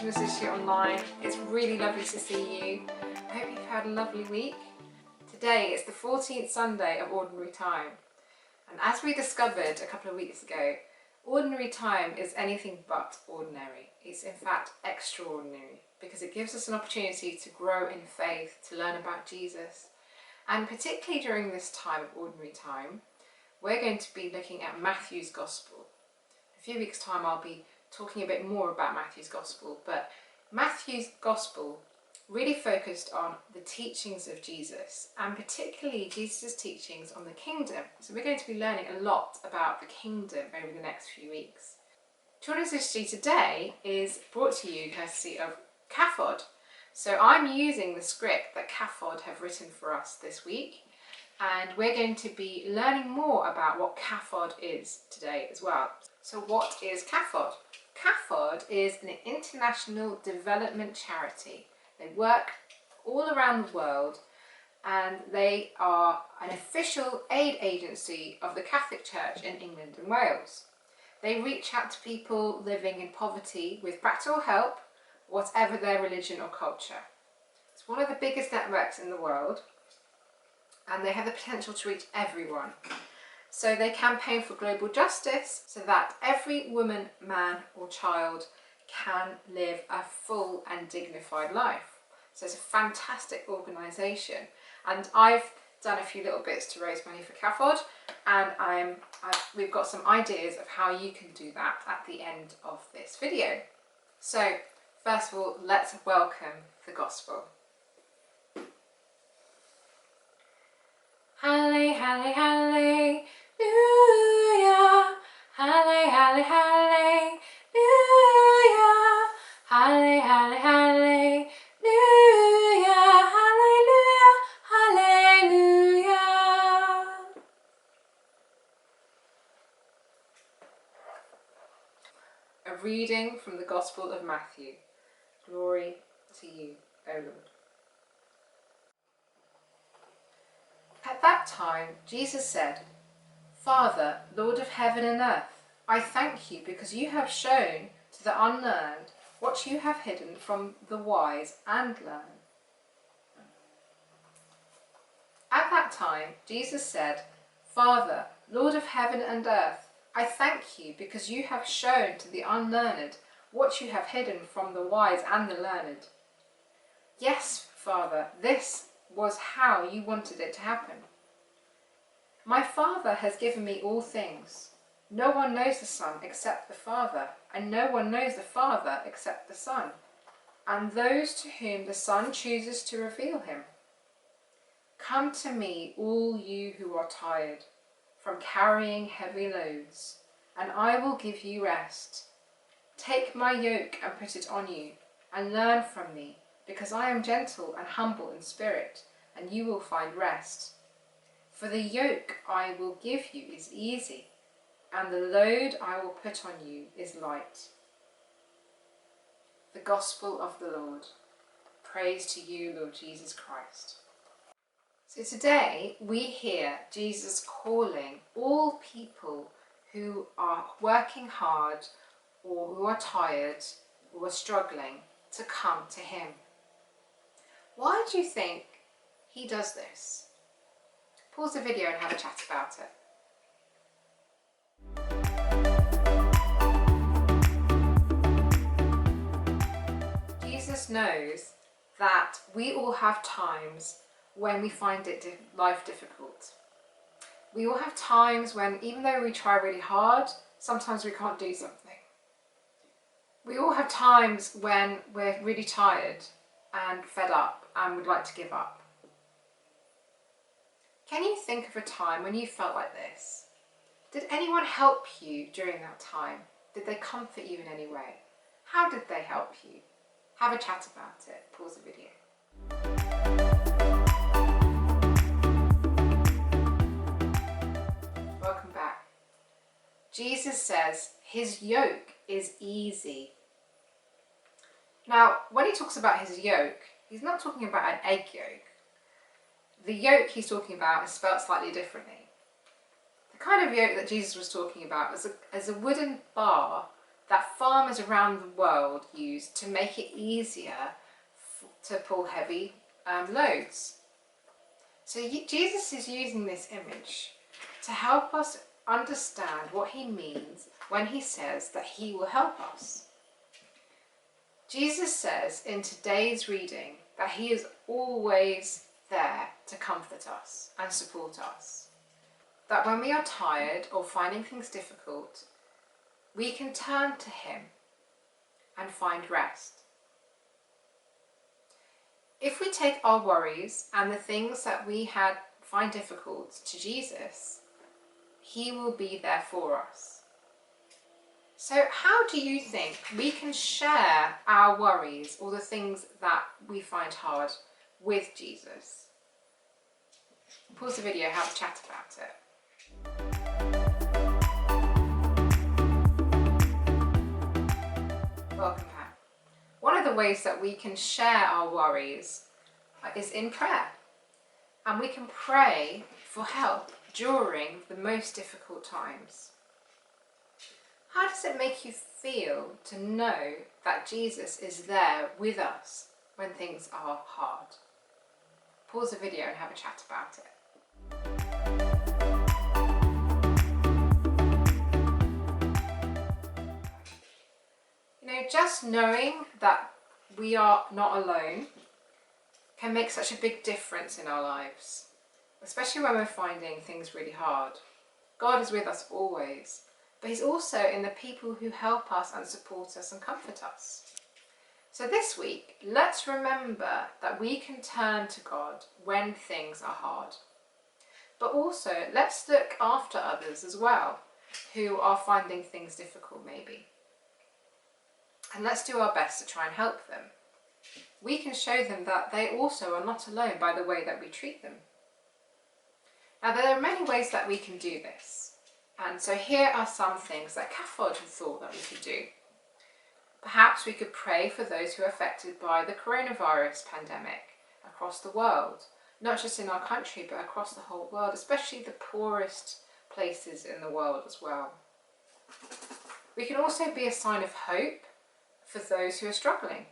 watching us this year online. It's really lovely to see you. I hope you've had a lovely week. Today is the 14th Sunday of Ordinary Time. And as we discovered a couple of weeks ago, ordinary time is anything but ordinary. It's in fact extraordinary because it gives us an opportunity to grow in faith, to learn about Jesus. And particularly during this time of ordinary time, we're going to be looking at Matthew's Gospel. In a few weeks' time I'll be talking a bit more about Matthew's Gospel, but Matthew's Gospel really focused on the teachings of Jesus, and particularly Jesus' teachings on the kingdom. So we're going to be learning a lot about the kingdom over the next few weeks. Children's History today is brought to you courtesy of CAFOD. So I'm using the script that CAFOD have written for us this week, and we're going to be learning more about what CAFOD is today as well. So what is CAFOD? CAFOD is an international development charity. They work all around the world and they are an official aid agency of the Catholic Church in England and Wales. They reach out to people living in poverty with practical help, whatever their religion or culture. It's one of the biggest networks in the world and they have the potential to reach everyone. So they campaign for global justice so that every woman, man or child can live a full and dignified life. So it's a fantastic organisation, and I've done a few little bits to raise money for CAFOD, and we've got some ideas of how you can do that at the end of this video. So first of all, let's welcome the Gospel. Halle, halle, hallelujah, halle, halle, hallelujah, halle, halle, hallelujah, hallelujah, hallelujah. A reading from the Gospel of Matthew. Glory to you, O Lord. At that time, Jesus said, Father, Lord of heaven and earth, I thank you because you have shown to the unlearned what you have hidden from the wise and learned. At that time, Jesus said, Father, Lord of heaven and earth, I thank you because you have shown to the unlearned what you have hidden from the wise and the learned. Yes, Father, this was how you wanted it to happen. My Father has given me all things. No one knows the Son except the Father, and no one knows the Father except the Son, and those to whom the Son chooses to reveal him. Come to me, all you who are tired, from carrying heavy loads, and I will give you rest. Take my yoke and put it on you, and learn from me, because I am gentle and humble in spirit, and you will find rest. For the yoke I will give you is easy, and the load I will put on you is light. The Gospel of the Lord. Praise to you, Lord Jesus Christ. So today we hear Jesus calling all people who are working hard or who are tired or are struggling to come to him. Why do you think he does this? Pause the video and have a chat about it. Jesus knows that we all have times when we find life difficult. We all have times when, even though we try really hard, sometimes we can't do something. We all have times when we're really tired and fed up and would like to give up. Can you think of a time when you felt like this? Did anyone help you during that time? Did they comfort you in any way? How did they help you? Have a chat about it. Pause the video. Welcome back. Jesus says his yoke is easy. Now, when he talks about his yoke, he's not talking about an egg yolk. The yoke he's talking about is spelt slightly differently. The kind of yoke that Jesus was talking about is a wooden bar that farmers around the world use to make it easier to pull heavy loads. So Jesus is using this image to help us understand what he means when he says that he will help us. Jesus says in today's reading that he is always there to comfort us and support us. That when we are tired or finding things difficult, we can turn to him and find rest. If we take our worries and the things that we find difficult to Jesus, he will be there for us. So how do you think we can share our worries or the things that we find hard with Jesus? Pause the video, have a chat about it. Welcome back. One of the ways that we can share our worries is in prayer. And we can pray for help during the most difficult times. How does it make you feel to know that Jesus is there with us when things are hard? Pause the video and have a chat about it. You know, just knowing that we are not alone can make such a big difference in our lives, especially when we're finding things really hard. God is with us always, but he's also in the people who help us and support us and comfort us. So this week, let's remember that we can turn to God when things are hard. But also, let's look after others as well, who are finding things difficult maybe. And let's do our best to try and help them. We can show them that they also are not alone by the way that we treat them. Now, there are many ways that we can do this. And so here are some things that Guildford had thought that we could do. Perhaps we could pray for those who are affected by the coronavirus pandemic across the world, not just in our country, but across the whole world, especially the poorest places in the world as well. We can also be a sign of hope for those who are struggling.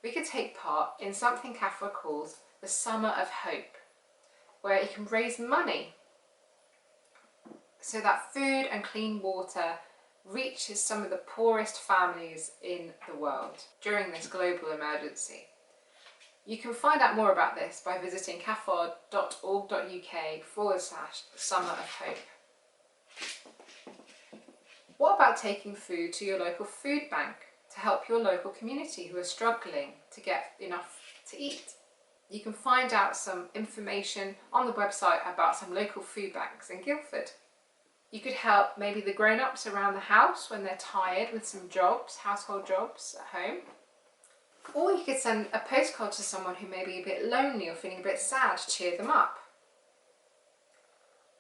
We could take part in something Guildford calls the Summer of Hope, where you can raise money so that food and clean water reaches some of the poorest families in the world during this global emergency. You can find out more about this by visiting guildford.org.uk/Summer of Hope. What about taking food to your local food bank to help your local community who are struggling to get enough to eat? You can find out some information on the website about some local food banks in Guildford. You could help maybe the grown-ups around the house when they're tired with some jobs, household jobs at home. Or you could send a postcard to someone who may be a bit lonely or feeling a bit sad to cheer them up.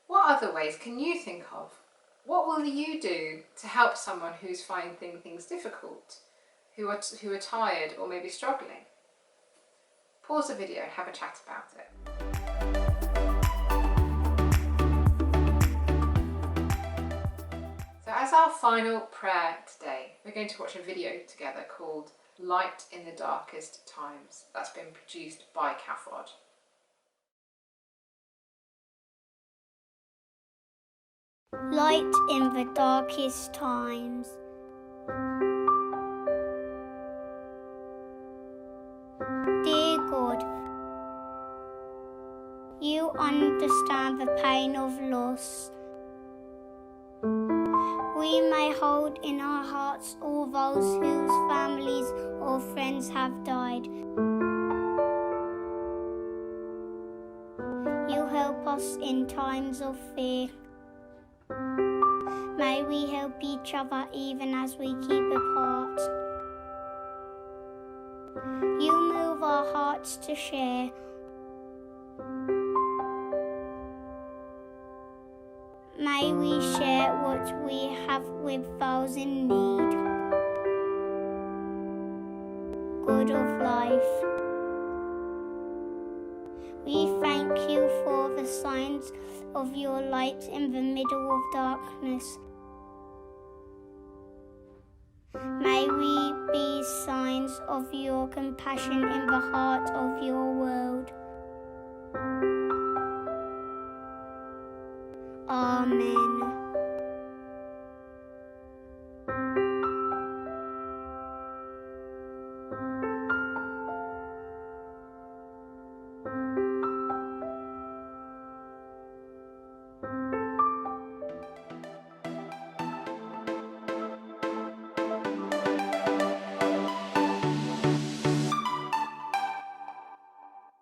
What other ways can you think of? What will you do to help someone who's finding things difficult, who are tired or maybe struggling? Pause the video and have a chat about it. So as our final prayer today, we're going to watch a video together called Light in the Darkest Times. That's been produced by Guildford. Light in the darkest times. Dear God, you understand the pain of loss. We may hold in our hearts all those whose families or friends have died. You help us in times of fear. May we help each other even as we keep apart. You move our hearts to share. May we share what we have with those in need. God of life, we thank you for the signs of your light in the middle of darkness. May we be signs of your compassion in the heart of your world. Amen.